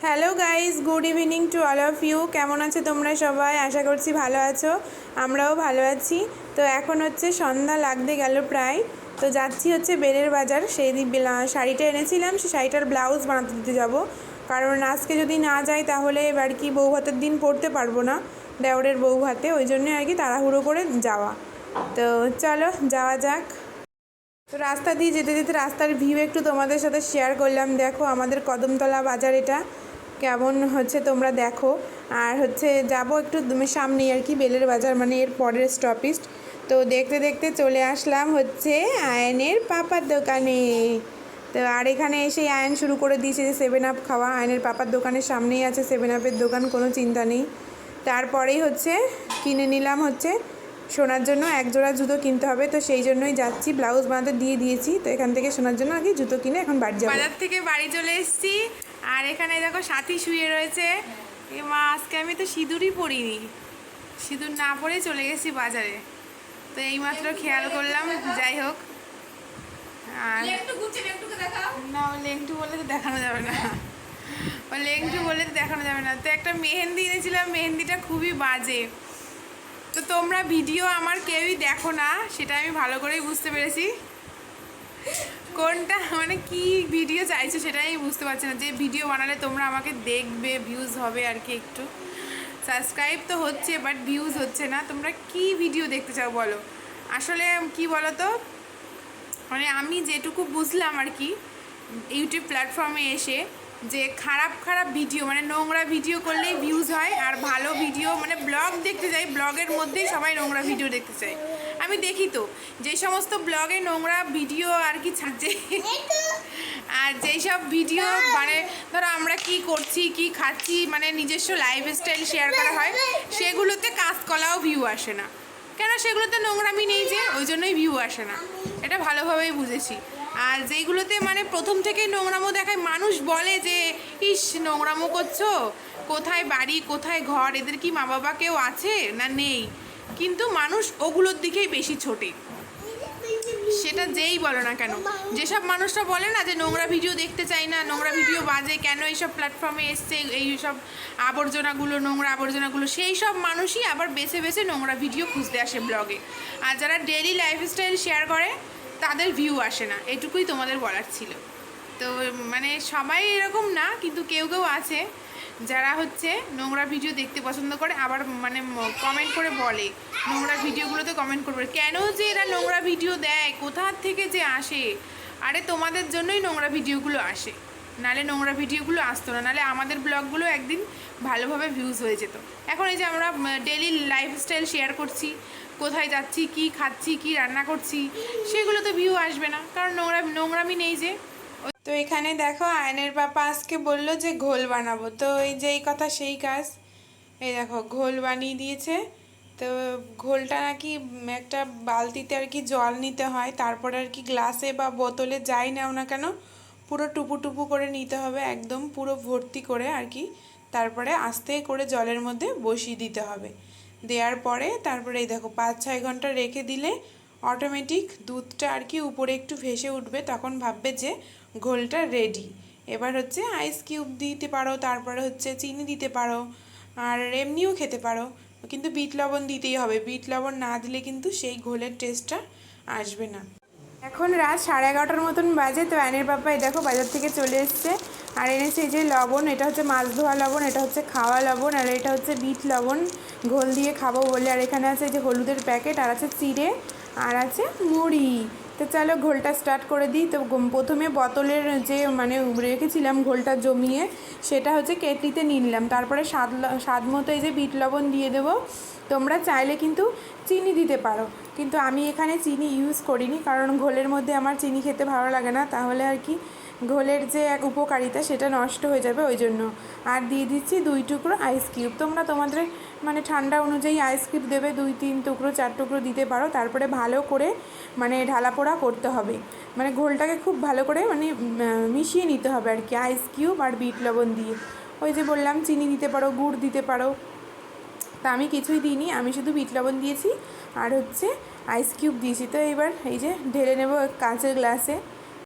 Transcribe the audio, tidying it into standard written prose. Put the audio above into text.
Hello guys, good evening to all of you. কেমন আছো তোমরা সবাই? আশা করছি ভালো আছো, আমরাও ভালো আছি। তো এখন হচ্ছে সন্ধ্যা লাগতে গেল প্রায়। তো যাচ্ছি হচ্ছে বেলের বাজার। সেই দিন শাড়িটা এনেছিলাম, সেই শাড়িটার ব্লাউজ বানাতে দিতে যাবো। কারণ আজকে যদি না যাই তাহলে এবার কি বউ ভাতের দিন পরতে পারবো না, দেওরের বউ ভাতে। ওই জন্যই আর কি তাড়াহুড়ো করে যাওয়া। তো চলো যাওয়া যাক। তো রাস্তা দিয়ে যেতে যেতে রাস্তার ভিউ একটু তোমাদের সাথে শেয়ার করলাম। দেখো আমাদের কদমতলা বাজার, এটা কেমন হচ্ছে তোমরা দেখো। আর হচ্ছে যাব একটু সামনেই আর কি বেলের বাজার, মানে এর পরের স্টপিস্ট। তো দেখতে দেখতে চলে আসলাম হচ্ছে আয়নের পাপার দোকানে। তো আর এখানে এসে আয়ন শুরু করে দিয়েছে যে 7 আপ খাওয়া। আয়নের পাপার দোকানের সামনেই আছে 7 আপের দোকান, কোনো চিন্তা নেই। তারপরেই হচ্ছে কিনে নিলাম হচ্ছে সোনার জন্য এক জোড়া জুতো কিনতে হবে। তো সেই জন্যই যাচ্ছি, ব্লাউজ বানাতে দিয়ে দিয়েছি। তো এখান থেকে সোনার জন্য আগে জুতো কিনে এখন বাড়ি যাবো। বাজার থেকে বাড়ি চলে এসেছি। আর এখানে দেখো সাথী শুয়ে রয়েছে। এ মা, আজকে আমি তো সিঁদুরই পরিনি, সিঁদুর না পরেই চলে গেছি বাজারে। তো এইমাত্র খেয়াল করলাম, যাই হোক। আর না, ও লেংটু বলে তো দেখানো যাবে না, ও লেংটু বলে তো দেখানো যাবে না। তো একটা মেহেন্দি এনেছিলাম, মেহেন্দিটা খুবই বাজে। তো তোমরা ভিডিও আমার কেউই দেখো না, সেটা আমি ভালো করেই বুঝতে পেরেছি। কোনটা মানে কি ভিডিও চাইছো সেটাই আমি বুঝতে পারছি না। যে ভিডিও বানালে তোমরা আমাকে দেখবে, ভিউজ হবে আর কি। একটু সাবস্ক্রাইব তো হচ্ছে, বাট ভিউজ হচ্ছে না। তোমরা কি ভিডিও দেখতে চাও বলো? আসলে কি বলো তো, মানে আমি যেটুকু বুঝলাম আর কি ইউটিউব প্ল্যাটফর্মে এসে, যে খারাপ খারাপ ভিডিও মানে নোংরা ভিডিও করলেই ভিউজ হয়। আর ভালো ভিডিও মানে ব্লগ দেখতে যাই, ব্লগের মধ্যেই সবাই নোংরা ভিডিও দেখতে চায়। আমি দেখি তো যে সমস্ত ব্লগে নোংরা ভিডিও আর কি ছাড়ছে, আর যেই সব ভিডিও মানে ধরো আমরা কি করছি কি খাচ্ছি মানে নিজস্ব লাইফস্টাইল শেয়ার করা হয়, সেগুলোতে কাঁচকলাও ভিউ আসে না। কেন? সেগুলোতে নোংরামি নেই, যে ওই জন্যই ভিউ আসে না। এটা ভালোভাবেই বুঝেছি। আর যেইগুলোতে মানে প্রথম থেকেই নোংরামো দেখায়, মানুষ বলে যে ইস নোংরামো করছো, কোথায় বাড়ি কোথায় ঘর, এদের কি মা বাবা কেউ আছে না নেই, কিন্তু মানুষ ওগুলোর দিকেই বেশি ছোটে। সেটা যেই বলো না কেন, যেসব মানুষরা বলে না যে নোংরা ভিডিও দেখতে চাই না, নোংরা ভিডিও বাজে, কেন এইসব প্ল্যাটফর্মে এসছে এইসব আবর্জনাগুলো, নোংরা আবর্জনাগুলো, সেই সব মানুষই আবার বেছে বেছে নোংরা ভিডিও খুঁজতে আসে ব্লগে। আর যারা ডেইলি লাইফস্টাইল শেয়ার করে তাদের ভিউ আসে না, এটুকুই তোমাদের বলার ছিল। তো মানে সবাই এরকম না, কিন্তু কেউ কেউ আছে যারা হচ্ছে নোংরা ভিডিও দেখতে পছন্দ করে, আবার মানে কমেন্ট করে বলে, নোংরা ভিডিওগুলোতে কমেন্ট করবে কেন যে এরা নোংরা ভিডিও দেয়, কোথার থেকে যে আসে। আরে তোমাদের জন্যই নোংরা ভিডিওগুলো আসে, নালে নোংরা ভিডিওগুলো আসতো না, নালে আমাদের ব্লগগুলো একদিন ভালোভাবে ভিউজ হয়ে যেত। এখন এই যে আমরা ডেইলি লাইফস্টাইল শেয়ার করছি, কোথায় যাচ্ছি, কি খাচ্ছি, কি রান্না করছি, সেগুলো তো ভিউ আসবে না, কারণ নোংরামি নেই যে। তো এখানে দেখো আয়নের পাপা আজকে বলল যে ঘোল বানাবো। তো এই যে এই কথা সেই কাজ। এই দেখো ঘোল বানিয়ে দিয়েছে। তো ঘোলটা নাকি একটা বালতিতে আর কি জল নিতে হয়, তারপরে আর কি গ্লাসে বা বোতলে যাই নাও না কেন পুরো টুপু টুপু করে নিতে হবে, একদম পুরো ভর্তি করে আর কি। তারপরে আস্তে করে জলের মধ্যে বসিয়ে দিতে হবে। দেওয়ার পরে তারপরে এই দেখো 5-6 ঘন্টা রেখে দিলে অটোমেটিক দুধটা আর কি উপরে একটু ভেসে উঠবে, তখন ভাববে যে ঘোলটা রেডি। এবার হচ্ছে আইস কিউব দিতে পারো, তারপরে হচ্ছে চিনি দিতে পারো, আর এমনিও খেতে পারো, কিন্তু বিট লবণ দিতেই হবে। বিট লবণ না দিলে কিন্তু সেই ঘোলের টেস্টটা আসবে না। এখন রাত 11:30 মতন বাজে। তো আয়নের পাপা এই দেখো বাজার থেকে চলে এসছে, আর এনেছে এই যে লবণ, এটা হচ্ছে মাছ ধোয়া লবণ, এটা হচ্ছে খাওয়া লবণ, আর এটা হচ্ছে বিট লবণ ঘোল দিয়ে খাবো বলে। আর এখানে আছে যে হলুদের প্যাকেট, আর আছে চিড়ে, আর আছে মুড়ি। তো চলো ঘোলটা স্টার্ট করে দিই। তো প্রথমে বোতলের যে মানে রেখেছিলাম ঘোলটা জমিয়ে, সেটা হচ্ছে কেটলিতে নিয়ে নিলাম। তারপরে স্বাদ মতো এই যে বিট লবণ দিয়ে দেবো। তোমরা চাইলে কিন্তু চিনি দিতে পারো, কিন্তু আমি এখানে চিনি ইউজ করিনি, কারণ ঘোলের মধ্যে আমার চিনি খেতে ভালো লাগে না, তাহলে আর কি ঘোলের যে এক উপকারিতা সেটা নষ্ট হয়ে যাবে, ওই জন্য। আর দিয়ে দিচ্ছি 2 টুকরো আইস কিউব। তোমরা তোমাদের মানে ঠান্ডা অনুযায়ী আইস কিউব দেবে, 2-3 টুকরো 4 টুকরো দিতে পারো। তারপরে ভালো করে মানে ঢালাপোড়া করতে হবে, মানে ঘোলটাকে খুব ভালো করে মানে মিশিয়ে নিতে হবে আর কি, আইস কিউব আর বিট লবণ দিয়ে। ওই যে বললাম চিনি দিতে পারো, গুড় দিতে পারো। তা আমি কিছুই দিইনি, আমি শুধু বিট লবণ দিয়েছি আর হচ্ছে আইস কিউব দিয়েছি। তো এবার এই যে ঢেলে নেব কাঁচের গ্লাসে।